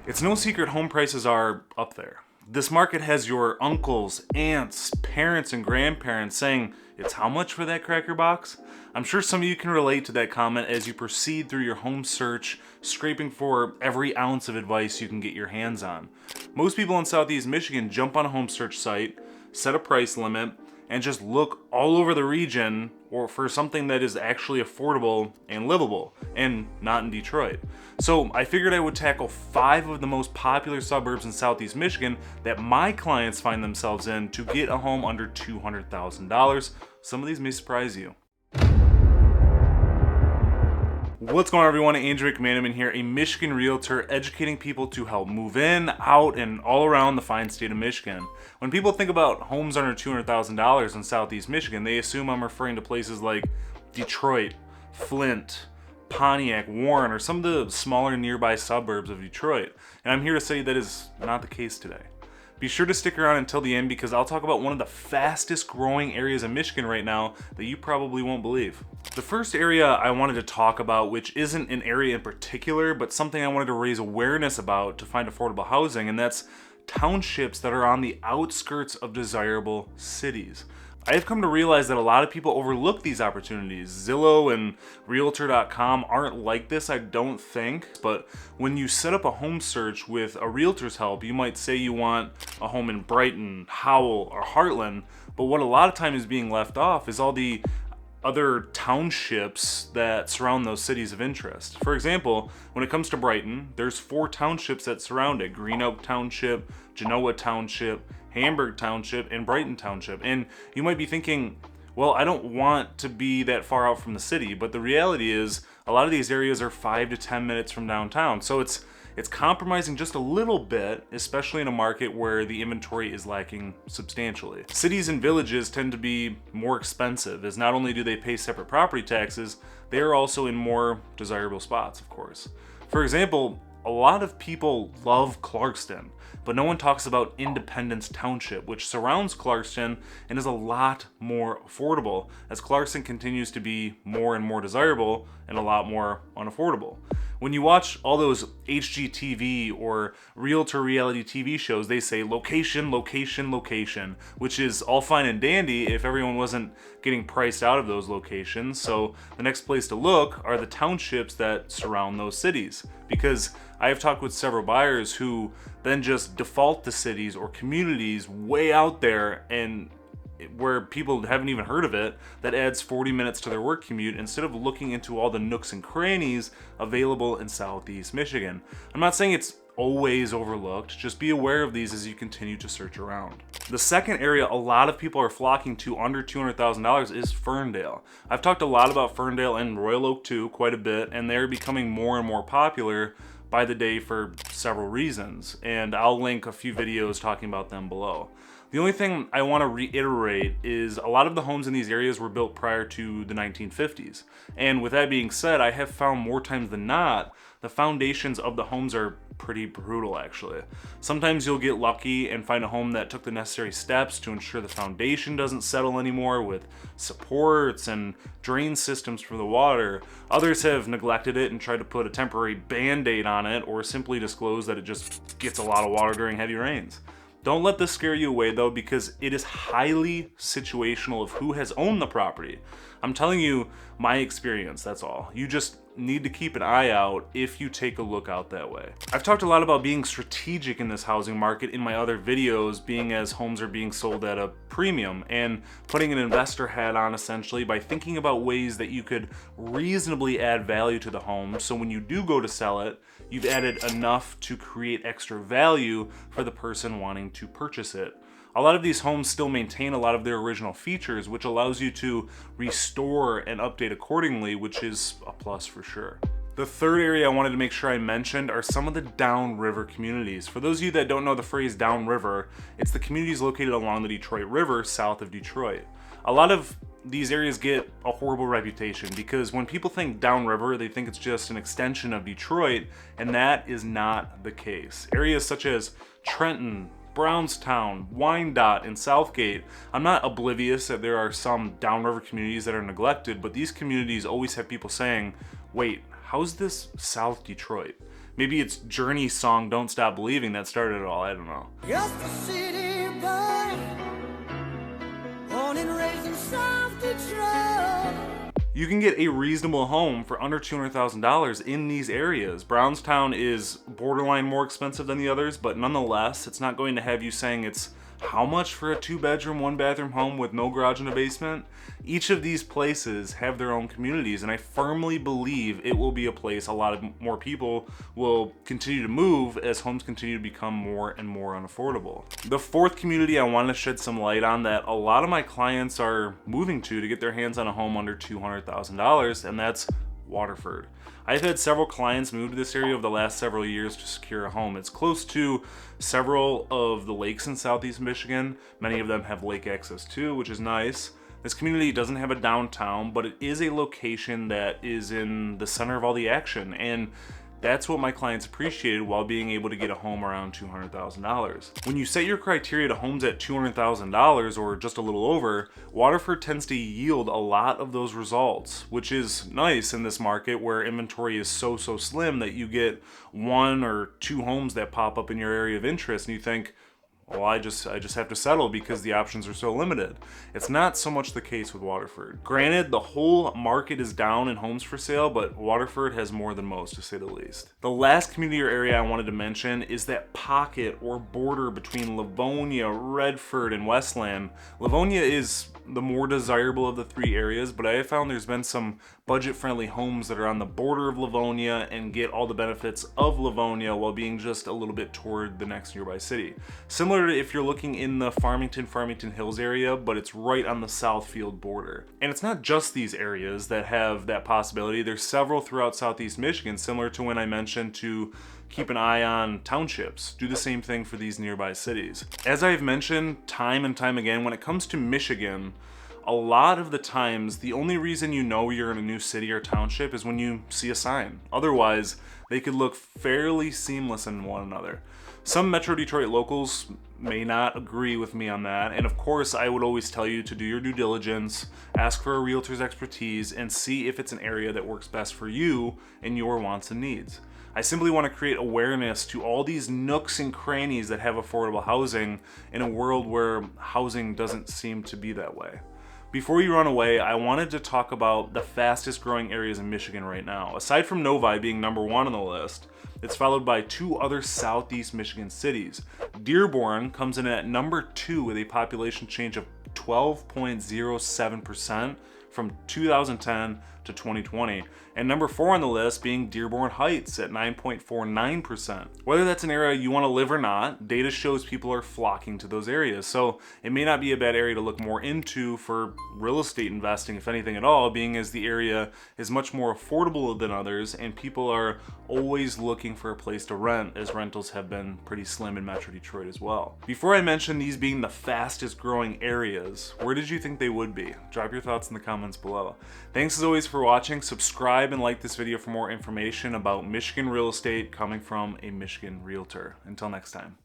It's no secret home prices are up there. This market has your uncles, aunts, parents, and grandparents saying, "It's how much for that cracker box?" I'm sure some of you can relate to that comment as you proceed through your home search, scraping for every ounce of advice you can get your hands on. Most people in Southeast Michigan jump on a home search site, set a price limit, and just look all over the region or for something that is actually affordable and livable, and not in Detroit. So I figured I would tackle 5 of the most popular suburbs in Southeast Michigan that my clients find themselves in to get a home under $200,000. Some of these may surprise you. What's going on, everyone? Andrew McManaman here, a Michigan realtor educating people to help move in, out, and all around the fine state of Michigan. When people think about homes under $200,000 in Southeast Michigan, they assume I'm referring to places like Detroit, Flint, Pontiac, Warren, or some of the smaller nearby suburbs of Detroit. And I'm here to say that is not the case today. Be sure to stick around until the end because I'll talk about one of the fastest growing areas in Michigan right now that you probably won't believe. The first area I wanted to talk about, which isn't an area in particular, but something I wanted to raise awareness about to find affordable housing, and that's townships that are on the outskirts of desirable cities. I have come to realize that a lot of people overlook these opportunities. Zillow and Realtor.com aren't like this, I don't think, but when you set up a home search with a realtor's help, you might say you want a home in Brighton, Howell, or Heartland, but what a lot of time is being left off is all the other townships that surround those cities of interest. For example, when it comes to Brighton, there's 4 townships that surround it: Green Oak Township, Genoa Township, Hamburg Township, and Brighton Township. And you might be thinking, well, I don't want to be that far out from the city, but the reality is a lot of these areas are 5 to 10 minutes from downtown. So it's compromising just a little bit, especially in a market where the inventory is lacking substantially. Cities and villages tend to be more expensive, as not only do they pay separate property taxes, they are also in more desirable spots, of course. For example, a lot of people love Clarkston, but no one talks about Independence Township, which surrounds Clarkston and is a lot more affordable, as Clarkston continues to be more and more desirable and a lot more unaffordable. When you watch all those HGTV or realtor reality TV shows, they say location, location, location, which is all fine and dandy if everyone wasn't getting priced out of those locations. So the next place to look are the townships that surround those cities, because I have talked with several buyers who then just default to cities or communities way out there and where people haven't even heard of it, that adds 40 minutes to their work commute instead of looking into all the nooks and crannies available in Southeast Michigan. I'm not saying it's always overlooked, just be aware of these as you continue to search around. The second area a lot of people are flocking to under $200,000 is Ferndale. I've talked a lot about Ferndale and Royal Oak too, quite a bit, and they're becoming more and more popular by the day for several reasons, and I'll link a few videos talking about them below. The only thing I want to reiterate is a lot of the homes in these areas were built prior to the 1950s. And with that being said, I have found more times than not, the foundations of the homes are pretty brutal actually. Sometimes you'll get lucky and find a home that took the necessary steps to ensure the foundation doesn't settle anymore with supports and drain systems for the water. Others have neglected it and tried to put a temporary band-aid on it or simply disclose that it just gets a lot of water during heavy rains. Don't let this scare you away though, because it is highly situational of who has owned the property. I'm telling you my experience, that's all. You just need to keep an eye out if you take a look out that way. I've talked a lot about being strategic in this housing market in my other videos, being as homes are being sold at a premium, and putting an investor hat on essentially by thinking about ways that you could reasonably add value to the home, so when you do go to sell it, you've added enough to create extra value for the person wanting to purchase it. A lot of these homes still maintain a lot of their original features, which allows you to restore and update accordingly, which is a plus for sure. The third area I wanted to make sure I mentioned are some of the downriver communities. For those of you that don't know the phrase downriver, it's the communities located along the Detroit River south of Detroit. A lot of these areas get a horrible reputation because when people think downriver, they think it's just an extension of Detroit, and that is not the case. Areas such as Trenton, Brownstown, Wyandotte, and Southgate. I'm not oblivious that there are some downriver communities that are neglected, but these communities always have people saying, wait, how's this South Detroit? Maybe it's Journey's song Don't Stop Believing that started it all, I don't know. Just a city boy, born and raised in South Detroit. You can get a reasonable home for under $200,000 in these areas. Brownstown is borderline more expensive than the others, but nonetheless, it's not going to have you saying it's how much for a 2-bedroom, 1-bathroom home with no garage and a basement? Each of these places have their own communities, and I firmly believe it will be a place a lot of more people will continue to move as homes continue to become more and more unaffordable. The fourth community I want to shed some light on that a lot of my clients are moving to get their hands on a home under $200,000, and that's Waterford. I've had several clients move to this area over the last several years to secure a home. It's close to several of the lakes in southeast Michigan. Many of them have lake access too, which is nice. This community doesn't have a downtown, but it is a location that is in the center of all the action, and that's what my clients appreciated while being able to get a home around $200,000. When you set your criteria to homes at $200,000 or just a little over, Waterford tends to yield a lot of those results, which is nice in this market where inventory is so slim that you get 1 or 2 homes that pop up in your area of interest and you think, well, I just have to settle because the options are so limited. It's not so much the case with Waterford. Granted, the whole market is down in homes for sale, but Waterford has more than most, to say the least. The last community or area I wanted to mention is that pocket or border between Livonia, Redford, and Westland. Livonia is the more desirable of the 3 areas, but I have found there's been some budget-friendly homes that are on the border of Livonia and get all the benefits of Livonia while being just a little bit toward the next nearby city. Similar to if you're looking in the Farmington Hills area, but it's right on the Southfield border. And it's not just these areas that have that possibility. There's several throughout southeast Michigan, similar to when I mentioned to keep an eye on Townships. Do the same thing for these nearby cities. As I've mentioned time and time again, when it comes to Michigan, a lot of the times, the only reason you know you're in a new city or township is when you see a sign. Otherwise, they could look fairly seamless in one another. Some Metro Detroit locals may not agree with me on that, and of course I would always tell you to do your due diligence, ask for a realtor's expertise, and see if it's an area that works best for you and your wants and needs. I simply want to create awareness to all these nooks and crannies that have affordable housing in a world where housing doesn't seem to be that way. Before you run away, I wanted to talk about the fastest growing areas in Michigan right now. Aside from Novi being number 1 on the list, it's followed by 2 other southeast Michigan cities. Dearborn comes in at number 2 with a population change of 12.07% from 2010 to 2020, and number 4 on the list being Dearborn Heights at 9.49%. Whether that's an area you want to live or not, data shows people are flocking to those areas, so it may not be a bad area to look more into for real estate investing, if anything at all, being as the area is much more affordable than others and people are always looking for a place to rent, as rentals have been pretty slim in Metro Detroit as well. Before I mention these being the fastest growing areas, where did you think they would be? Drop your thoughts in the comments below. Thanks as always for watching. Subscribe and like this video for more information about Michigan real estate coming from a Michigan realtor. Until next time.